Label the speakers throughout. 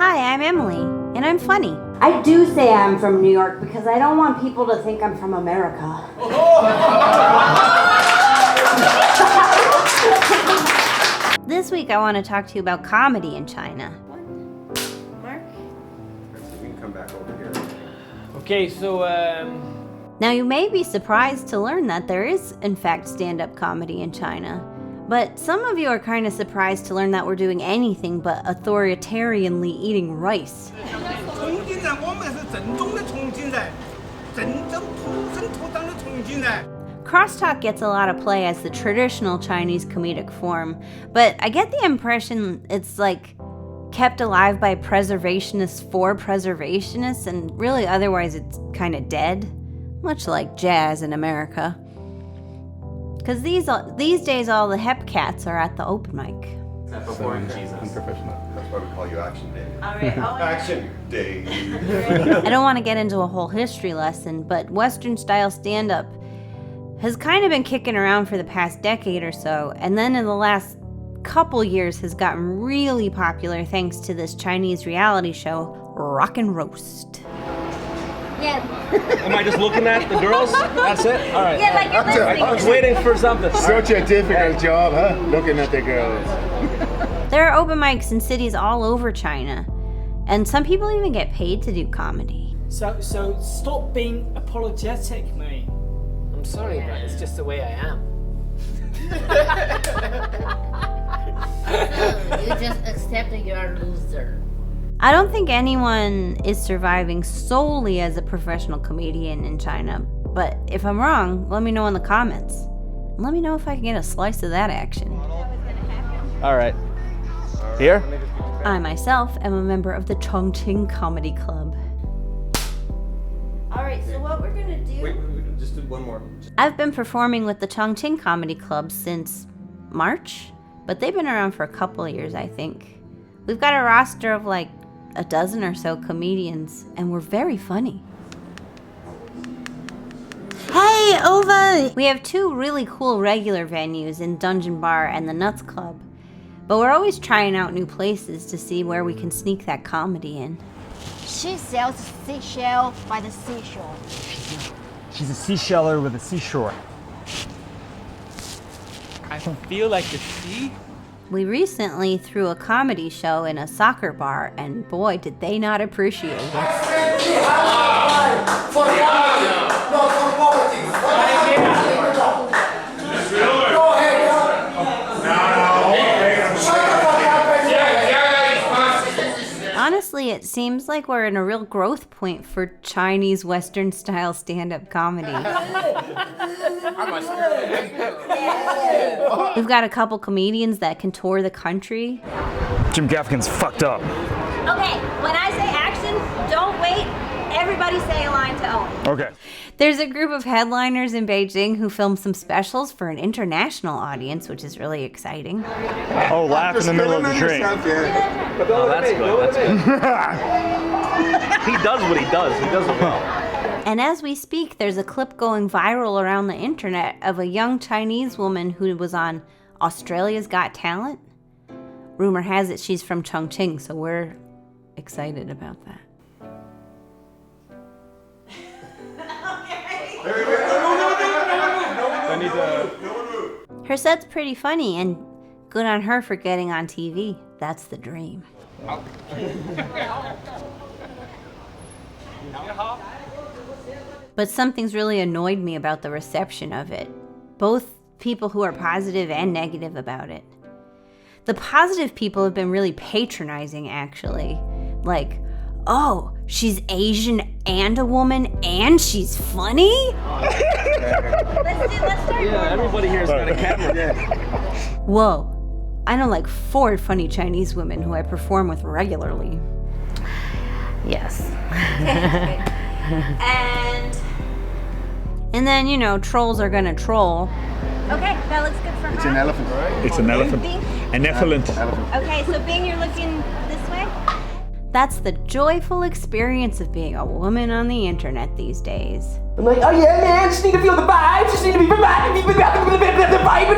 Speaker 1: Hi, I'm Emily, and I'm funny.
Speaker 2: I do say I'm from New York because I don't want people to think I'm from America.
Speaker 1: This week I want to talk to you about comedy in China. Mark?
Speaker 3: We can come back over here.
Speaker 4: Okay, so,
Speaker 1: Now you may be surprised to learn that there is, in fact, stand-up comedy in China. But some of you are kind of surprised to learn that we're doing anything but authoritarianly eating rice. Crosstalk gets a lot of play as the traditional Chinese comedic form, but I get the impression it's like kept alive by preservationists for preservationists, and really otherwise it's kind of dead, much like jazz in America. Because these days all the hep cats are at the open mic.
Speaker 3: Before Jesus. Unprofessional. That's why we call you Action Day.
Speaker 1: All right.
Speaker 3: Action Day.
Speaker 1: I don't want to get into a whole history lesson, but Western style stand-up has kind of been kicking around for the past decade or so, and then in the last couple years has gotten really popular thanks to this Chinese reality show, Rock and Roast.
Speaker 2: Yeah.
Speaker 4: am I just looking at the girls? That's it? All right.
Speaker 2: Yeah, like you're listening.
Speaker 4: I was waiting for something.
Speaker 5: Such a difficult job, huh? Looking at the girls.
Speaker 1: There are open mics in cities all over China, and some people even get paid to do comedy.
Speaker 6: So stop being apologetic, mate.
Speaker 7: I'm sorry, but it's just the way I am.
Speaker 2: You just accept that you're a loser.
Speaker 1: I don't think anyone is surviving solely as a professional comedian in China, but if I'm wrong, let me know in the comments. Let me know if I can get a slice of that action.
Speaker 4: All right. Here?
Speaker 1: I myself am a member of the Chongqing Comedy Club. All right, so what we're gonna do...
Speaker 3: Wait, just do one more.
Speaker 1: I've been performing with the Chongqing Comedy Club since March, but they've been around for a couple of years, I think. We've got a roster of like a dozen or so comedians, and we're very funny. Hey, Ova! We have two really cool regular venues in Dungeon Bar and the Nuts Club, but we're always trying out new places to see where we can sneak that comedy in.
Speaker 8: She sells seashell by the seashore.
Speaker 9: She's a seasheller with a seashore.
Speaker 4: I feel like the sea.
Speaker 1: We recently threw a comedy show in a soccer bar, and boy, did they not appreciate it. Honestly, it seems like we're in a real growth point for Chinese Western style stand-up comedy. We've got a couple comedians that can tour the country.
Speaker 9: Jim Gaffigan's fucked up.
Speaker 1: Okay, when I say action, don't wait. Everybody say a line to Owen.
Speaker 9: Okay.
Speaker 1: There's a group of headliners in Beijing who filmed some specials for an international audience, which is really exciting.
Speaker 9: Oh, laugh in the middle of the train.
Speaker 4: Oh, that's good. That's good. He does what he does. He does it well.
Speaker 1: And as we speak, there's a clip going viral around the internet of a young Chinese woman who was on Australia's Got Talent. Rumor has it she's from Chongqing, so we're excited about that. Her set's pretty funny, and good on her for getting on TV. That's the dream. But something's really annoyed me about the reception of it. Both people who are positive and negative about it. The positive people have been really patronizing, actually. Like, oh, she's Asian and a woman and she's funny? Let's start.
Speaker 4: Yeah, everybody here's got a camera.
Speaker 1: Whoa. I know like 4 funny Chinese women who I perform with regularly.
Speaker 2: Yes.
Speaker 1: And then, you know, trolls are gonna troll.
Speaker 8: Okay, that looks good for her.
Speaker 5: It's an elephant, right?
Speaker 9: It's an elephant.
Speaker 8: Bing.
Speaker 9: An elephant.
Speaker 8: Okay, so Bing, you're looking this way.
Speaker 1: That's the joyful experience of being a woman on the internet these days.
Speaker 10: I'm like, oh yeah, man, just need to feel the vibes, just need to be vibing,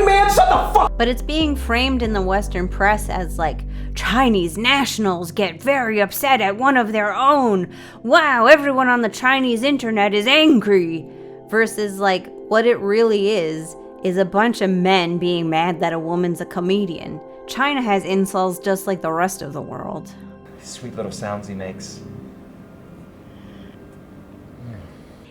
Speaker 10: man, shut the fuck.
Speaker 1: But it's being framed in the Western press as like, Chinese nationals get very upset at one of their own. Wow, everyone on the Chinese internet is angry. Versus like, what it really is a bunch of men being mad that a woman's a comedian. China has incels just like the rest of the world.
Speaker 4: Sweet little sounds he makes.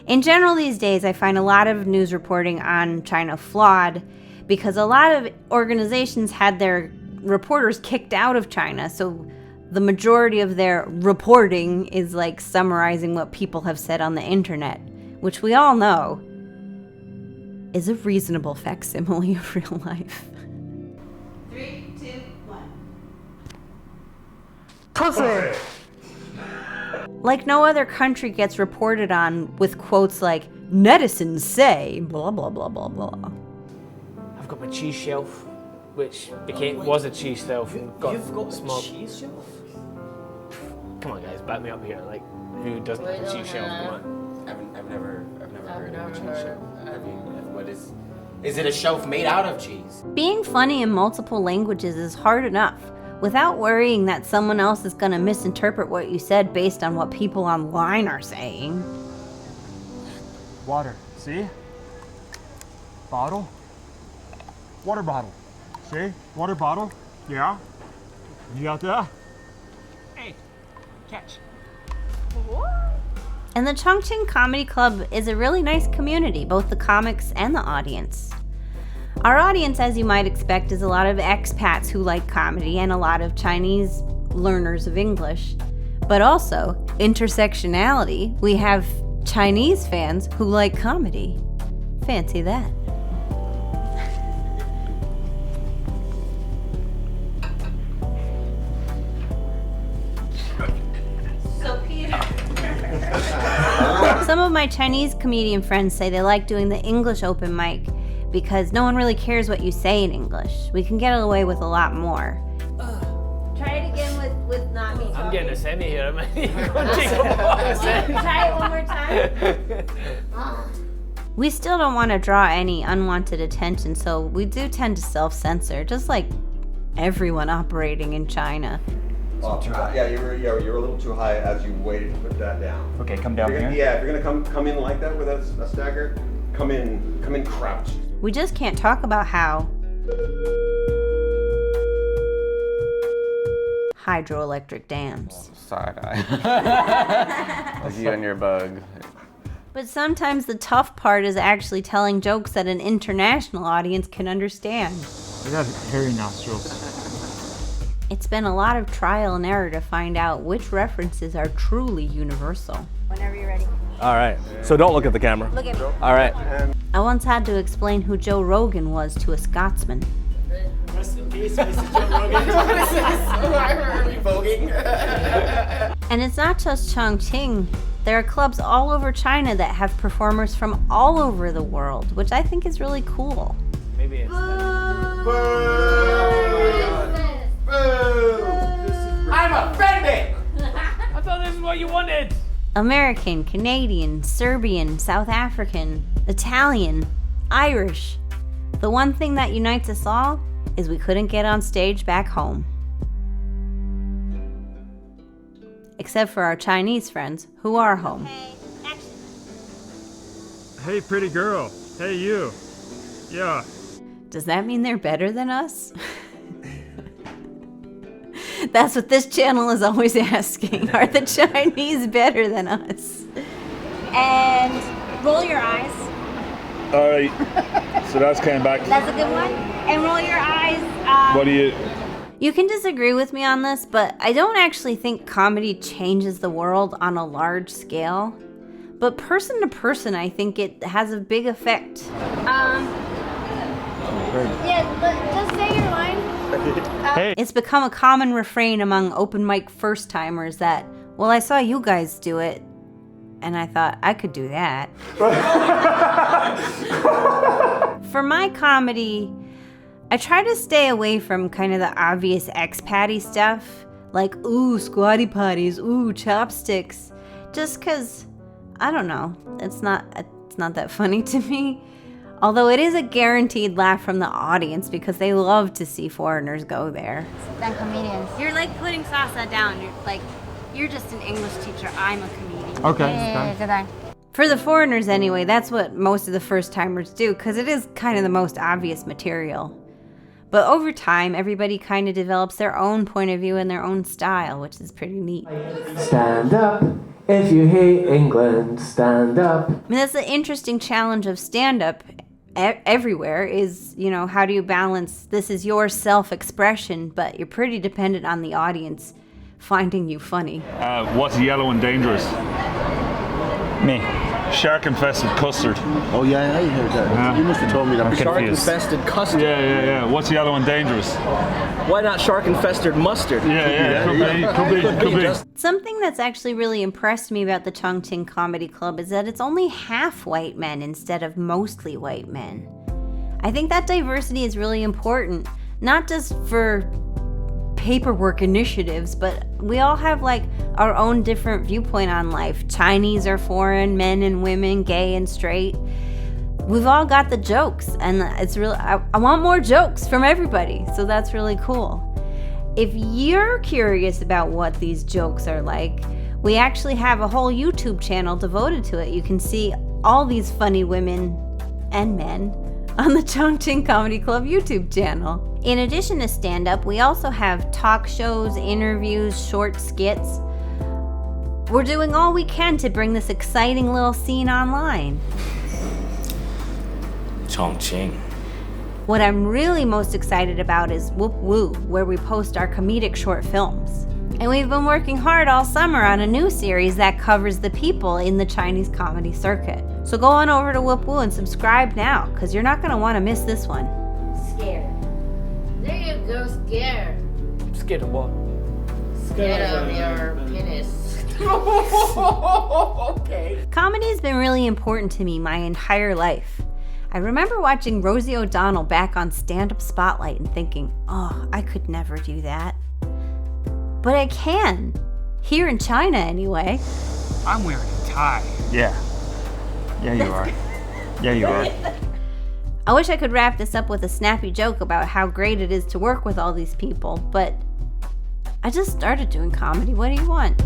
Speaker 1: In general these days, I find a lot of news reporting on China flawed because a lot of organizations had their reporters kicked out of China, so the majority of their reporting is like summarizing what people have said on the internet, which we all know is a reasonable facsimile of real life.
Speaker 2: 3, 2, 1.
Speaker 9: Pussy!
Speaker 1: Like no other country gets reported on with quotes like, netizens say, blah, blah, blah, blah, blah.
Speaker 7: I've got my cheese shelf, which was a cheese shelf and got
Speaker 6: You've got
Speaker 7: small.
Speaker 6: a cheese shelf?
Speaker 7: Come on, guys, back me up here. Like, who doesn't have a cheese shelf? Come on.
Speaker 10: I've never heard of a cheese shelf. I mean, what is it a shelf made out of cheese?
Speaker 1: Being funny in multiple languages is hard enough, without worrying that someone else is gonna misinterpret what you said based on what people online are saying.
Speaker 9: Water. See? Bottle. Water bottle. See? Water bottle. Yeah. You got that?
Speaker 6: Hey, catch.
Speaker 1: And the Chongqing Comedy Club is a really nice community, both the comics and the audience. Our audience, as you might expect, is a lot of expats who like comedy and a lot of Chinese learners of English. But also, intersectionality, we have Chinese fans who like comedy. Fancy that. So Peter. Some of my Chinese comedian friends say they like doing the English open mic because no one really cares what you say in English. We can get away with a lot more.
Speaker 2: Try it again with not me talking.
Speaker 7: I'm getting a semi here.
Speaker 2: Try it one more time.
Speaker 1: We still don't want to draw any unwanted attention, so we do tend to self-censor, just like everyone operating in China.
Speaker 3: Yeah, you were a little too high as you waited to put that down.
Speaker 9: Okay, come down
Speaker 3: If you're
Speaker 9: here.
Speaker 3: gonna- Yeah, if you're gonna come in like that with a stagger, come in crouched.
Speaker 1: We just can't talk about how hydroelectric dams.
Speaker 10: Side eye. Like you and your bug.
Speaker 1: But sometimes the tough part is actually telling jokes that an international audience can understand.
Speaker 9: I got hairy nostrils.
Speaker 1: It's been a lot of trial and error to find out which references are truly universal.
Speaker 8: Whenever you're ready.
Speaker 4: All right. So don't look at the camera.
Speaker 8: Look at me.
Speaker 4: All right.
Speaker 1: I once had to explain who Joe Rogan was to a Scotsman.
Speaker 6: Rest in peace, Mr. Joe Rogan.
Speaker 1: And it's not just Chongqing. There are clubs all over China that have performers from all over the world, which I think is really cool.
Speaker 7: Maybe it's
Speaker 10: I'm offended!
Speaker 7: I thought this is what you wanted.
Speaker 1: American, Canadian, Serbian, South African, Italian, Irish. The one thing that unites us all is we couldn't get on stage back home. Except for our Chinese friends who are home.
Speaker 9: Hey, pretty girl. Hey, you. Yeah.
Speaker 1: Does that mean they're better than us? That's what this channel is always asking. Are the Chinese better than us?
Speaker 8: And roll your eyes.
Speaker 9: All right. So that's coming back.
Speaker 8: That's a good one. And roll your eyes.
Speaker 9: What do you?
Speaker 1: You can disagree with me on this, but I don't actually think comedy changes the world on a large scale. But person to person, I think it has a big effect.
Speaker 8: Yeah, just say your line.
Speaker 1: It's become a common refrain among open mic first timers that, well, I saw you guys do it, and I thought I could do that. For my comedy, I try to stay away from kind of the obvious expatty stuff, Like, ooh, squatty potties, ooh, chopsticks. Just because, I don't know, it's not that funny to me. Although it is a guaranteed laugh from the audience because they love to see foreigners go there.
Speaker 8: Than comedians.
Speaker 2: You're like putting salsa down. You're just an English teacher. I'm a comedian.
Speaker 5: Okay.
Speaker 1: For the foreigners anyway, that's what most of the first-timers do because it is kind of the most obvious material. But over time, everybody kind of develops their own point of view and their own style, which is pretty neat.
Speaker 11: Stand up. If you hate England, stand up.
Speaker 1: I mean, that's the interesting challenge of stand-up everywhere is, you know, how do you balance this is your self-expression, but you're pretty dependent on the audience finding you funny.
Speaker 9: What's yellow and dangerous?
Speaker 12: Me.
Speaker 9: Shark infested custard.
Speaker 5: Oh yeah, I heard that. You must have told me that.
Speaker 4: Shark infested custard.
Speaker 9: Yeah. What's yellow and dangerous?
Speaker 4: Why not shark infested mustard?
Speaker 9: Could be.
Speaker 1: Something that's actually really impressed me about the Chongqing Comedy Club is that it's only half white men instead of mostly white men. I think that diversity is really important, not just for paperwork initiatives, but we all have like our own different viewpoint on life. Chinese or foreign, men and women, gay and straight. We've all got the jokes, and it's really, I want more jokes from everybody, so that's really cool. If you're curious about what these jokes are like, we actually have a whole YouTube channel devoted to it. You can see all these funny women and men on the Chongqing Comedy Club YouTube channel. In addition to stand-up, we also have talk shows, interviews, short skits. We're doing all we can to bring this exciting little scene online.
Speaker 10: Chongqing.
Speaker 1: What I'm really most excited about is Whoop Woo, where we post our comedic short films. And we've been working hard all summer on a new series that covers the people in the Chinese comedy circuit. So go on over to Whoop Woo and subscribe now, because you're not going to want to miss this one.
Speaker 8: Scared. There you go, scared.
Speaker 7: Scared of what?
Speaker 8: Scared of your penis.
Speaker 10: Okay.
Speaker 1: Comedy's been really important to me my entire life. I remember watching Rosie O'Donnell back on Stand Up Spotlight and thinking, oh, I could never do that. But I can. Here in China, anyway.
Speaker 6: I'm wearing a tie.
Speaker 12: Yeah. Yeah, you are. Yeah, you are.
Speaker 1: I wish I could wrap this up with a snappy joke about how great it is to work with all these people, but I just started doing comedy. What do you want?